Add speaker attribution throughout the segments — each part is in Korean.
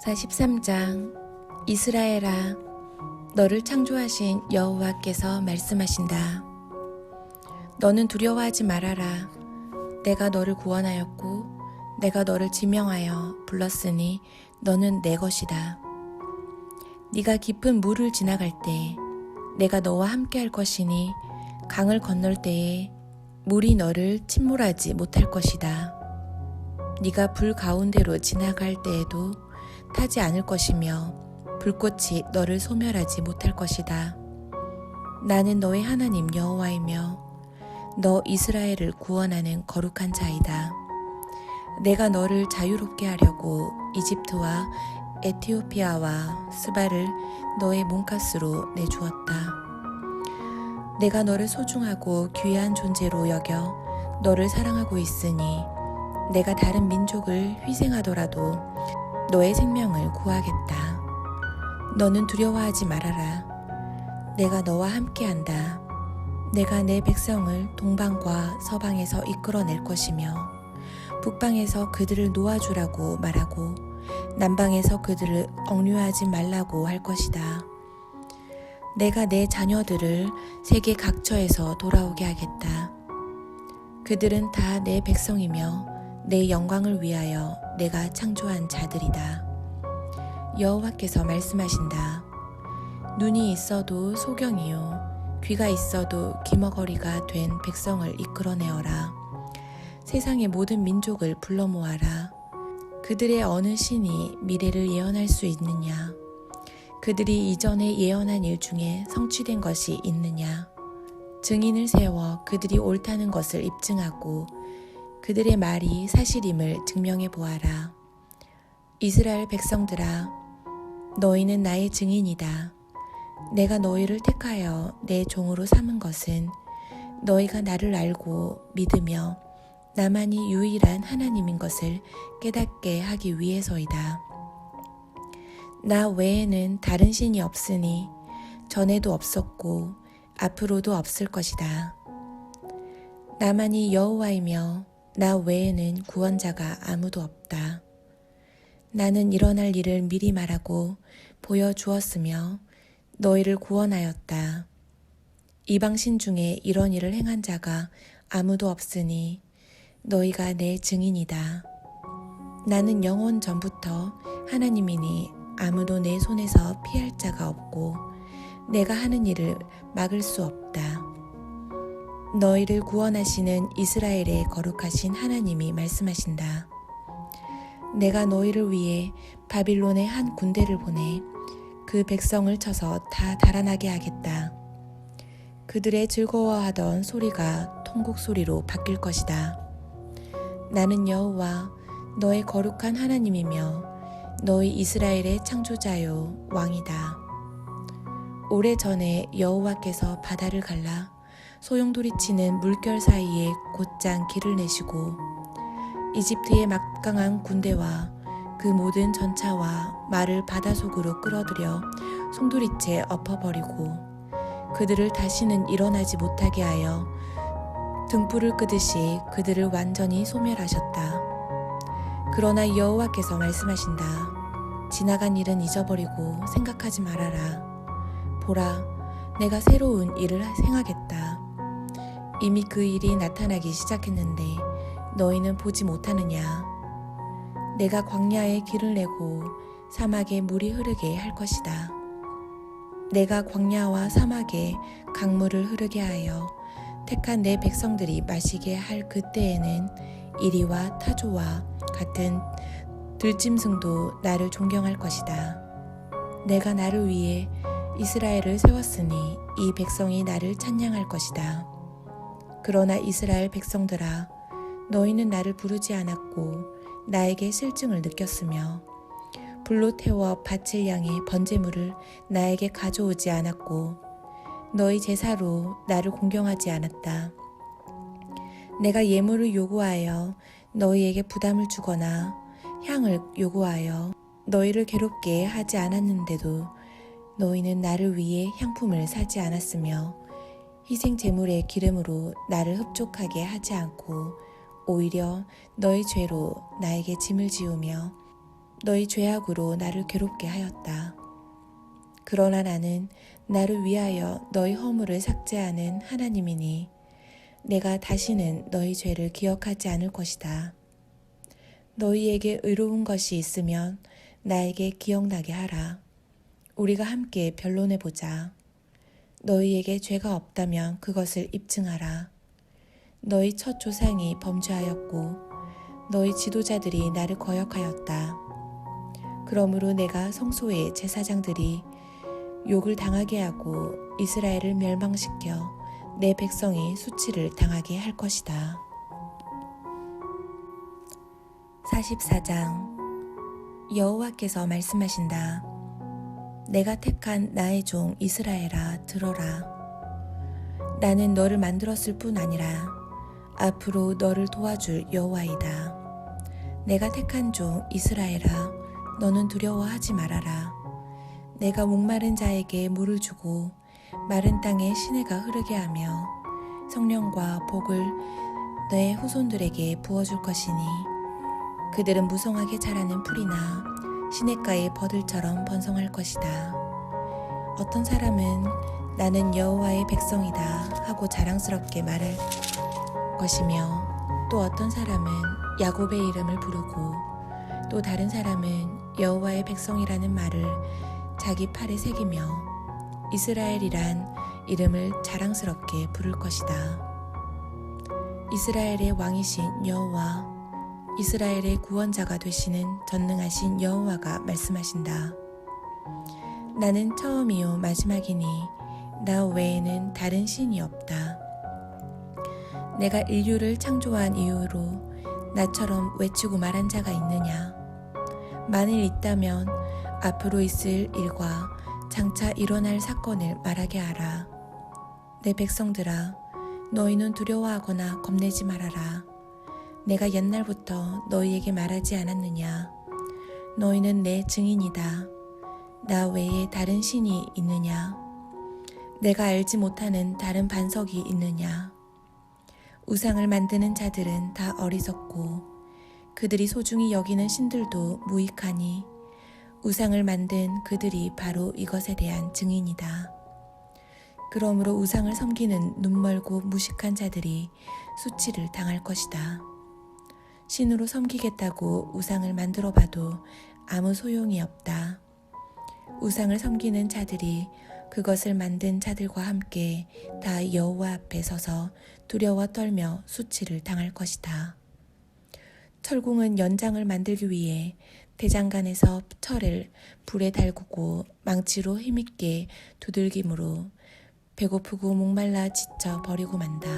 Speaker 1: 43장. 이스라엘아, 너를 창조하신 여호와께서 말씀하신다. 너는 두려워하지 말아라. 내가 너를 구원하였고 내가 너를 지명하여 불렀으니 너는 내 것이다. 네가 깊은 물을 지나갈 때 내가 너와 함께 할 것이니 강을 건널 때에 물이 너를 침몰하지 못할 것이다. 네가 불 가운데로 지나갈 때에도 타지 않을 것이며 불꽃이 너를 소멸하지 못할 것이다. 나는 너의 하나님 여호와이며 너 이스라엘을 구원하는 거룩한 자이다. 내가 너를 자유롭게 하려고 이집트와 에티오피아와 스바를 너의 몸값으로 내주었다. 내가 너를 소중하고 귀한 존재로 여겨 너를 사랑하고 있으니 내가 다른 민족을 희생하더라도 너의 생명을 구하겠다. 너는 두려워하지 말아라. 내가 너와 함께한다. 내가 내 백성을 동방과 서방에서 이끌어낼 것이며 북방에서 그들을 놓아주라고 말하고 남방에서 그들을 억류하지 말라고 할 것이다. 내가 내 자녀들을 세계 각처에서 돌아오게 하겠다. 그들은 다 내 백성이며 내 영광을 위하여 내가 창조한 자들이다. 여호와께서 말씀하신다. 눈이 있어도 소경이요 귀가 있어도 귀머거리가 된 백성을 이끌어내어라. 세상의 모든 민족을 불러 모아라. 그들의 어느 신이 미래를 예언할 수 있느냐? 그들이 이전에 예언한 일 중에 성취된 것이 있느냐? 증인을 세워 그들이 옳다는 것을 입증하고 그들의 말이 사실임을 증명해 보아라. 이스라엘 백성들아, 너희는 나의 증인이다. 내가 너희를 택하여 내 종으로 삼은 것은 너희가 나를 알고 믿으며 나만이 유일한 하나님인 것을 깨닫게 하기 위해서이다. 나 외에는 다른 신이 없으니 전에도 없었고 앞으로도 없을 것이다. 나만이 여호와이며 나 외에는 구원자가 아무도 없다. 나는 일어날 일을 미리 말하고 보여주었으며 너희를 구원하였다. 이방신 중에 이런 일을 행한 자가 아무도 없으니 너희가 내 증인이다. 나는 영원 전부터 하나님이니 아무도 내 손에서 피할 자가 없고 내가 하는 일을 막을 수 없다. 너희를 구원하시는 이스라엘의 거룩하신 하나님이 말씀하신다. 내가 너희를 위해 바빌론의 한 군대를 보내 그 백성을 쳐서 다 달아나게 하겠다. 그들의 즐거워하던 소리가 통곡 소리로 바뀔 것이다. 나는 여호와 너의 거룩한 하나님이며 너희 이스라엘의 창조자요 왕이다. 오래전에 여호와께서 바다를 갈라 소용돌이치는 물결 사이에 곧장 길을 내시고 이집트의 막강한 군대와 그 모든 전차와 말을 바다 속으로 끌어들여 송두리째 엎어버리고 그들을 다시는 일어나지 못하게 하여 등불을 끄듯이 그들을 완전히 소멸하셨다. 그러나 여호와께서 말씀하신다. 지나간 일은 잊어버리고 생각하지 말아라. 보라, 내가 새로운 일을 행하겠다. 이미 그 일이 나타나기 시작했는데 너희는 보지 못하느냐? 내가 광야에 길을 내고 사막에 물이 흐르게 할 것이다. 내가 광야와 사막에 강물을 흐르게 하여 택한 내 백성들이 마시게 할 그때에는 이리와 타조와 같은 들짐승도 나를 존경할 것이다. 내가 나를 위해 이스라엘을 세웠으니 이 백성이 나를 찬양할 것이다. 그러나 이스라엘 백성들아, 너희는 나를 부르지 않았고 나에게 실증을 느꼈으며 불로 태워 바칠 양의 번제물을 나에게 가져오지 않았고 너희 제사로 나를 공경하지 않았다. 내가 예물을 요구하여 너희에게 부담을 주거나 향을 요구하여 너희를 괴롭게 하지 않았는데도 너희는 나를 위해 향품을 사지 않았으며 희생 제물의 기름으로 나를 흡족하게 하지 않고 오히려 너희 죄로 나에게 짐을 지우며 너희 죄악으로 나를 괴롭게 하였다. 그러나 나는 나를 위하여 너희 허물을 삭제하는 하나님이니 내가 다시는 너희 죄를 기억하지 않을 것이다. 너희에게 의로운 것이 있으면 나에게 기억나게 하라. 우리가 함께 변론해보자. 너희에게 죄가 없다면 그것을 입증하라. 너희 첫 조상이 범죄하였고 너희 지도자들이 나를 거역하였다. 그러므로 내가 성소의 제사장들이 욕을 당하게 하고 이스라엘을 멸망시켜 내 백성이 수치를 당하게 할 것이다. 44장. 여호와께서 말씀하신다. 내가 택한 나의 종 이스라엘아, 들어라. 나는 너를 만들었을 뿐 아니라 앞으로 너를 도와줄 여호와이다. 내가 택한 종 이스라엘아, 너는 두려워하지 말아라. 내가 목마른 자에게 물을 주고 마른 땅에 시내가 흐르게 하며 성령과 복을 내 후손들에게 부어줄 것이니 그들은 무성하게 자라는 풀이나 시냇가의 버들처럼 번성할 것이다. 어떤 사람은 나는 여호와의 백성이다 하고 자랑스럽게 말할 것이며 또 어떤 사람은 야곱의 이름을 부르고 또 다른 사람은 여호와의 백성이라는 말을 자기 팔에 새기며 이스라엘이란 이름을 자랑스럽게 부를 것이다. 이스라엘의 왕이신 여호와, 이스라엘의 구원자가 되시는 전능하신 여호와가 말씀하신다. 나는 처음이요 마지막이니 나 외에는 다른 신이 없다. 내가 인류를 창조한 이후로 나처럼 외치고 말한 자가 있느냐? 만일 있다면 앞으로 있을 일과 장차 일어날 사건을 말하게 하라. 내 백성들아, 너희는 두려워하거나 겁내지 말아라. 내가 옛날부터 너희에게 말하지 않았느냐? 너희는 내 증인이다. 나 외에 다른 신이 있느냐? 내가 알지 못하는 다른 반석이 있느냐? 우상을 만드는 자들은 다 어리석고 그들이 소중히 여기는 신들도 무익하니 우상을 만든 그들이 바로 이것에 대한 증인이다. 그러므로 우상을 섬기는 눈멀고 무식한 자들이 수치를 당할 것이다. 신으로 섬기겠다고 우상을 만들어 봐도 아무 소용이 없다. 우상을 섬기는 자들이 그것을 만든 자들과 함께 다 여호와 앞에 서서 두려워 떨며 수치를 당할 것이다. 철공은 연장을 만들기 위해 대장간에서 철을 불에 달구고 망치로 힘있게 두들김으로 배고프고 목말라 지쳐 버리고 만다.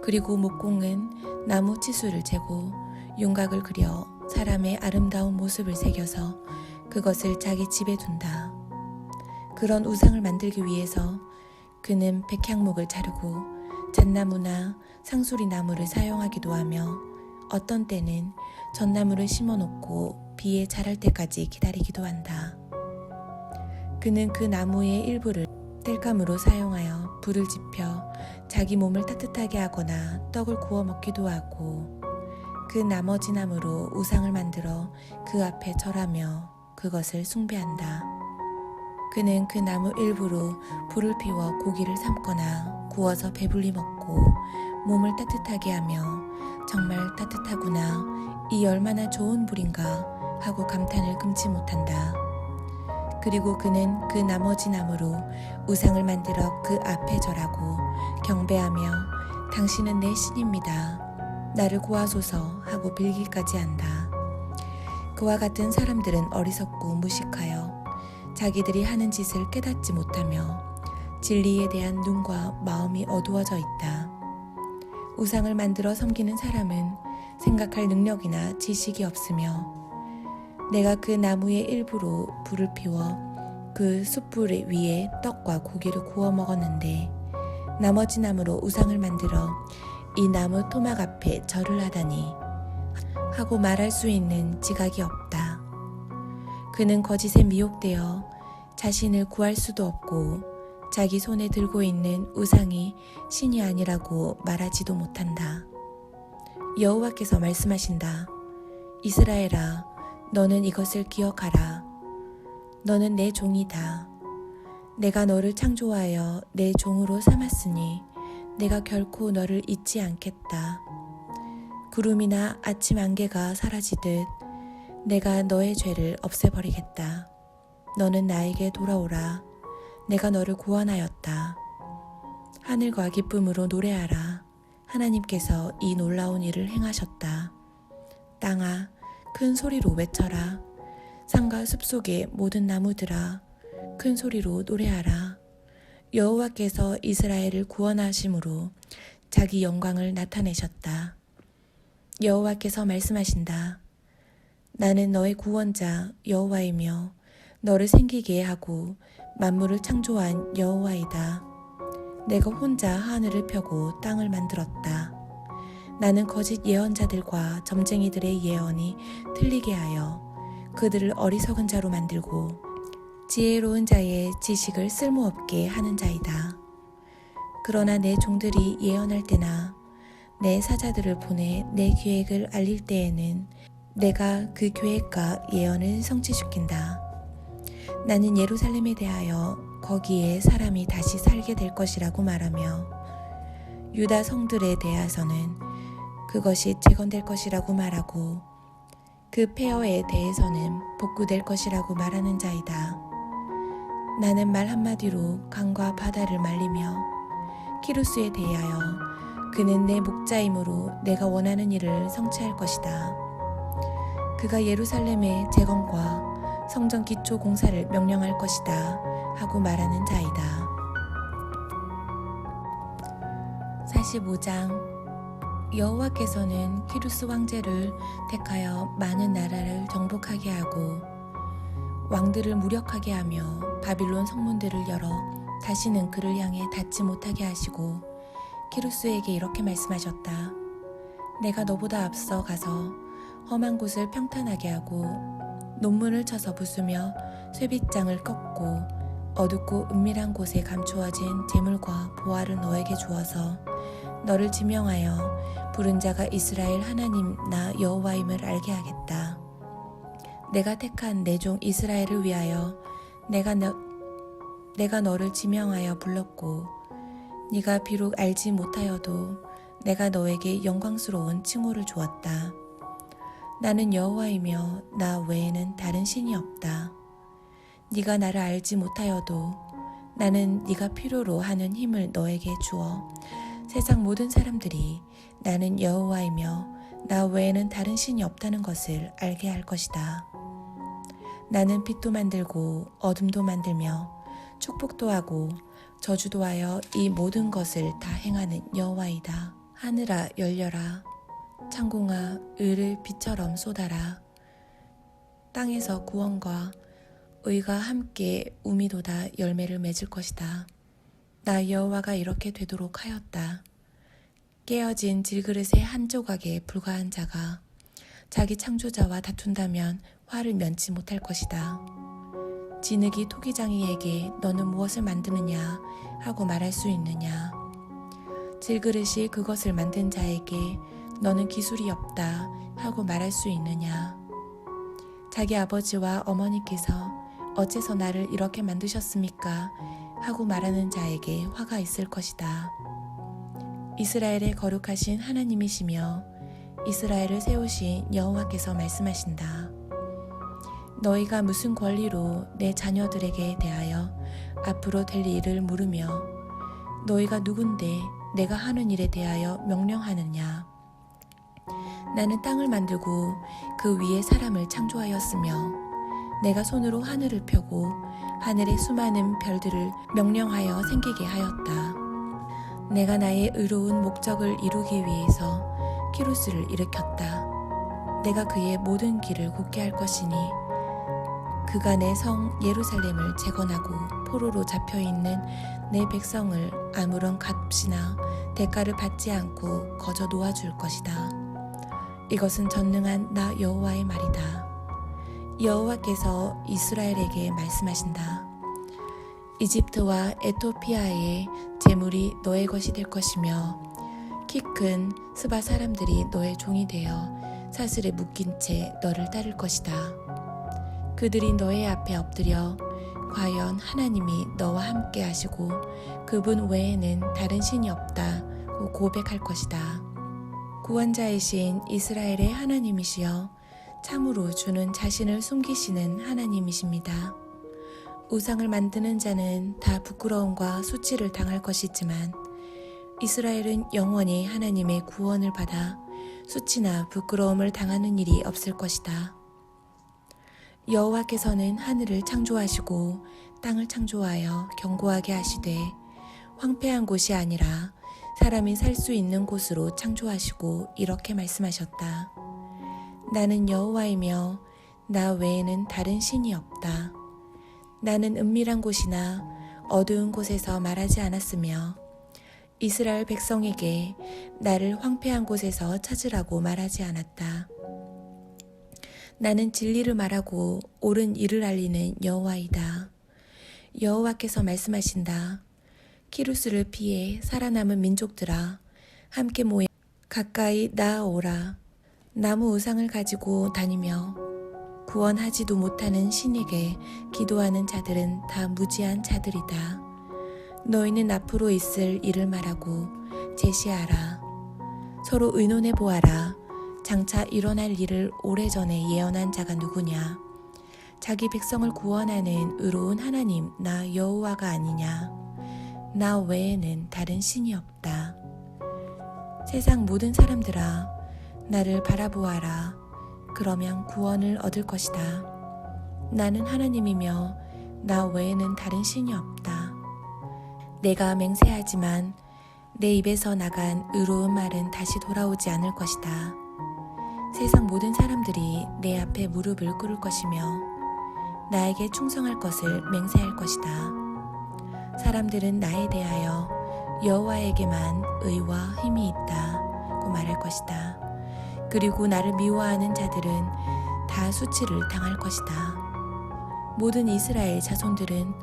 Speaker 1: 그리고 목공은 나무 치수를 재고 윤곽을 그려 사람의 아름다운 모습을 새겨서 그것을 자기 집에 둔다. 그런 우상을 만들기 위해서 그는 백향목을 자르고 잣나무나 상수리 나무를 사용하기도 하며 어떤 때는 전나무를 심어놓고 비에 자랄 때까지 기다리기도 한다. 그는 그 나무의 일부를 땔감으로 사용하여 불을 지펴 자기 몸을 따뜻하게 하거나 떡을 구워 먹기도 하고 그 나머지 나무로 우상을 만들어 그 앞에 절하며 그것을 숭배한다. 그는 그 나무 일부로 불을 피워 고기를 삶거나 구워서 배불리 먹고 몸을 따뜻하게 하며 정말 따뜻하구나, 이 얼마나 좋은 불인가 하고 감탄을 금치 못한다. 그리고 그는 그 나머지 나무로 우상을 만들어 그 앞에 절하고 경배하며 당신은 내 신입니다. 나를 구하소서 하고 빌기까지 한다. 그와 같은 사람들은 어리석고 무식하여 자기들이 하는 짓을 깨닫지 못하며 진리에 대한 눈과 마음이 어두워져 있다. 우상을 만들어 섬기는 사람은 생각할 능력이나 지식이 없으며 내가 그 나무의 일부로 불을 피워 그 숯불 위에 떡과 고기를 구워 먹었는데 나머지 나무로 우상을 만들어 이 나무 토막 앞에 절을 하다니 하고 말할 수 있는 지각이 없다. 그는 거짓에 미혹되어 자신을 구할 수도 없고 자기 손에 들고 있는 우상이 신이 아니라고 말하지도 못한다. 여호와께서 말씀하신다. 이스라엘아, 너는 이것을 기억하라. 너는 내 종이다. 내가 너를 창조하여 내 종으로 삼았으니 내가 결코 너를 잊지 않겠다. 구름이나 아침 안개가 사라지듯 내가 너의 죄를 없애버리겠다. 너는 나에게 돌아오라. 내가 너를 구원하였다. 하늘과 기쁨으로 노래하라. 하나님께서 이 놀라운 일을 행하셨다. 땅아, 큰 소리로 외쳐라. 산과 숲속의 모든 나무들아, 큰 소리로 노래하라. 여호와께서 이스라엘을 구원하심으로 자기 영광을 나타내셨다. 여호와께서 말씀하신다. 나는 너의 구원자 여호와이며 너를 생기게 하고 만물을 창조한 여호와이다. 내가 혼자 하늘을 펴고 땅을 만들었다. 나는 거짓 예언자들과 점쟁이들의 예언이 틀리게 하여 그들을 어리석은 자로 만들고 지혜로운 자의 지식을 쓸모없게 하는 자이다. 그러나 내 종들이 예언할 때나 내 사자들을 보내 내 계획을 알릴 때에는 내가 그 계획과 예언을 성취시킨다. 나는 예루살렘에 대하여 거기에 사람이 다시 살게 될 것이라고 말하며 유다 성들에 대해서는 그것이 재건될 것이라고 말하고 그 폐허에 대해서는 복구될 것이라고 말하는 자이다. 나는 말 한마디로 강과 바다를 말리며 키루스에 대하여 그는 내 목자이므로 내가 원하는 일을 성취할 것이다. 그가 예루살렘의 재건과 성전 기초 공사를 명령할 것이다 하고 말하는 자이다. 45장 여호와께서는 키루스 황제를 택하여 많은 나라를 정복하게 하고 왕들을 무력하게 하며 바빌론 성문들을 열어 다시는 그를 향해 닿지 못하게 하시고 키루스에게 이렇게 말씀하셨다. 내가 너보다 앞서 가서 험한 곳을 평탄하게 하고 논문을 쳐서 부수며 쇠빗장을 꺾고 어둡고 은밀한 곳에 감추어진 재물과 보화를 너에게 주어서 너를 지명하여 부른 자가 이스라엘 하나님 나 여호와임을 알게 하겠다. 내가 택한 내 종 이스라엘을 위하여 내가 너를 지명하여 불렀고 네가 비록 알지 못하여도 내가 너에게 영광스러운 칭호를 주었다. 나는 여호와이며 나 외에는 다른 신이 없다. 네가 나를 알지 못하여도 나는 네가 필요로 하는 힘을 너에게 주어 세상 모든 사람들이 나는 여호와이며 나 외에는 다른 신이 없다는 것을 알게 할 것이다. 나는 빛도 만들고 어둠도 만들며 축복도 하고 저주도 하여 이 모든 것을 다 행하는 여호와이다. 하늘아 열려라. 창공아 의를 비처럼 쏟아라. 땅에서 구원과 의가 함께 우미도다 열매를 맺을 것이다. 나 여호와가 이렇게 되도록 하였다. 깨어진 질그릇의 한 조각에 불과한 자가 자기 창조자와 다툰다면 화를 면치 못할 것이다. 진흙이 토기장이에게 너는 무엇을 만드느냐 하고 말할 수 있느냐. 질그릇이 그것을 만든 자에게 너는 기술이 없다 하고 말할 수 있느냐. 자기 아버지와 어머니께서 어째서 나를 이렇게 만드셨습니까 하고 말하는 자에게 화가 있을 것이다. 이스라엘의 거룩하신 하나님이시며 이스라엘을 세우신 여호와께서 말씀하신다. 너희가 무슨 권리로 내 자녀들에게 대하여 앞으로 될 일을 물으며 너희가 누군데 내가 하는 일에 대하여 명령하느냐. 나는 땅을 만들고 그 위에 사람을 창조하였으며 내가 손으로 하늘을 펴고 하늘의 수많은 별들을 명령하여 생기게 하였다. 내가 나의 의로운 목적을 이루기 위해서 키루스를 일으켰다. 내가 그의 모든 길을 굳게 할 것이니 그가 내 성 예루살렘을 재건하고 포로로 잡혀있는 내 백성을 아무런 값이나 대가를 받지 않고 거저 놓아줄 것이다. 이것은 전능한 나 여호와의 말이다. 여호와께서 이스라엘에게 말씀하신다. 이집트와 에토피아의 재물이 너의 것이 될 것이며 키 큰 스바 사람들이 너의 종이 되어 사슬에 묶인 채 너를 따를 것이다. 그들이 너의 앞에 엎드려 과연 하나님이 너와 함께 하시고 그분 외에는 다른 신이 없다고 고백할 것이다. 구원자이신 이스라엘의 하나님이시여 참으로 주는 자신을 숨기시는 하나님이십니다. 우상을 만드는 자는 다 부끄러움과 수치를 당할 것이지만 이스라엘은 영원히 하나님의 구원을 받아 수치나 부끄러움을 당하는 일이 없을 것이다. 여호와께서는 하늘을 창조하시고 땅을 창조하여 견고하게 하시되 황폐한 곳이 아니라 사람이 살 수 있는 곳으로 창조하시고 이렇게 말씀하셨다. 나는 여호와이며 나 외에는 다른 신이 없다. 나는 은밀한 곳이나 어두운 곳에서 말하지 않았으며 이스라엘 백성에게 나를 황폐한 곳에서 찾으라고 말하지 않았다. 나는 진리를 말하고 옳은 일을 알리는 여호와이다. 여호와께서 말씀하신다. 키루스를 피해 살아남은 민족들아 함께 모여 가까이 나아오라. 나무 우상을 가지고 다니며 구원하지도 못하는 신에게 기도하는 자들은 다 무지한 자들이다. 너희는 앞으로 있을 일을 말하고 제시하라. 서로 의논해 보아라. 장차 일어날 일을 오래전에 예언한 자가 누구냐? 자기 백성을 구원하는 의로운 하나님 나 여호와가 아니냐? 나 외에는 다른 신이 없다. 세상 모든 사람들아 나를 바라보아라. 그러면 구원을 얻을 것이다. 나는 하나님이며 나 외에는 다른 신이 없다. 내가 맹세하지만 내 입에서 나간 의로운 말은 다시 돌아오지 않을 것이다. 세상 모든 사람들이 내 앞에 무릎을 꿇을 것이며 나에게 충성할 것을 맹세할 것이다. 사람들은 나에 대하여 여호와에게만 의와 힘이 있다고 말할 것이다. 그리고 나를 미워하는 자들은 다 수치를 당할 것이다. 모든 이스라엘 자손들은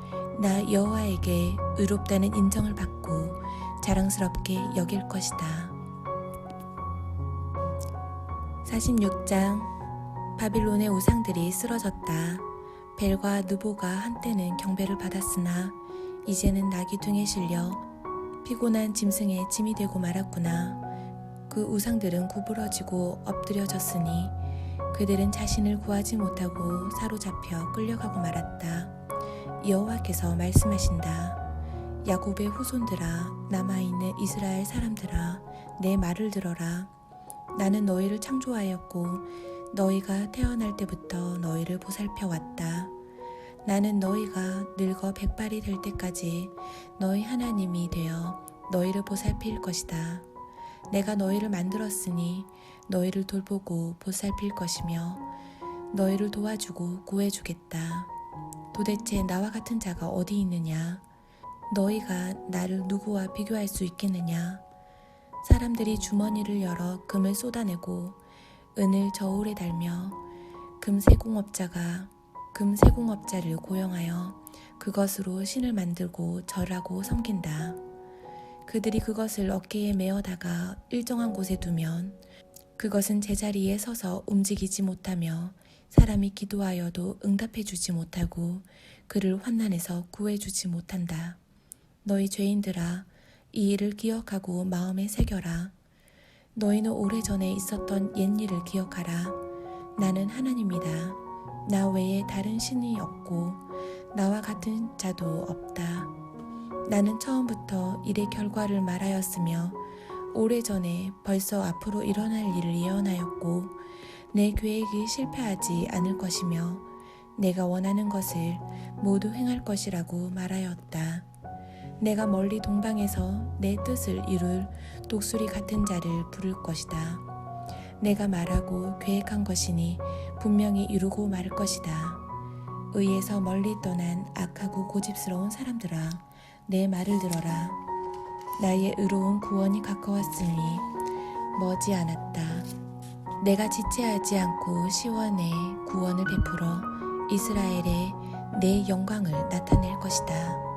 Speaker 1: 나 여호와에게 의롭다는 인정을 받고 자랑스럽게 여길 것이다. 46장 바빌론의 우상들이 쓰러졌다. 벨과 느보가 한때는 경배를 받았으나 이제는 나귀 등에 실려 피곤한 짐승의 짐이 되고 말았구나. 그 우상들은 구부러지고 엎드려졌으니 그들은 자신을 구하지 못하고 사로잡혀 끌려가고 말았다. 여호와께서 말씀하신다. 야곱의 후손들아, 남아있는 이스라엘 사람들아, 내 말을 들어라. 나는 너희를 창조하였고 너희가 태어날 때부터 너희를 보살펴 왔다. 나는 너희가 늙어 백발이 될 때까지 너희 하나님이 되어 너희를 보살필 것이다. 내가 너희를 만들었으니 너희를 돌보고 보살필 것이며 너희를 도와주고 구해주겠다. 도대체 나와 같은 자가 어디 있느냐? 너희가 나를 누구와 비교할 수 있겠느냐? 사람들이 주머니를 열어 금을 쏟아내고 은을 저울에 달며 금세공업자가 금세공업자를 고용하여 그것으로 신을 만들고 절하고 섬긴다. 그들이 그것을 어깨에 메어다가 일정한 곳에 두면 그것은 제자리에 서서 움직이지 못하며 사람이 기도하여도 응답해주지 못하고 그를 환난에서 구해주지 못한다. 너희 죄인들아, 이 일을 기억하고 마음에 새겨라. 너희는 오래전에 있었던 옛일을 기억하라. 나는 하나님이다. 나 외에 다른 신이 없고 나와 같은 자도 없다. 나는 처음부터 일의 결과를 말하였으며 오래전에 벌써 앞으로 일어날 일을 예언하였고 내 계획이 실패하지 않을 것이며 내가 원하는 것을 모두 행할 것이라고 말하였다. 내가 멀리 동방에서 내 뜻을 이룰 독수리 같은 자를 부를 것이다. 내가 말하고 계획한 것이니 분명히 이루고 말 것이다. 의에서 멀리 떠난 악하고 고집스러운 사람들아, 내 말을 들어라. 나의 의로운 구원이 가까웠으니 머지 않았다. 내가 지체하지 않고 시온에 구원을 베풀어 이스라엘에 내 영광을 나타낼 것이다.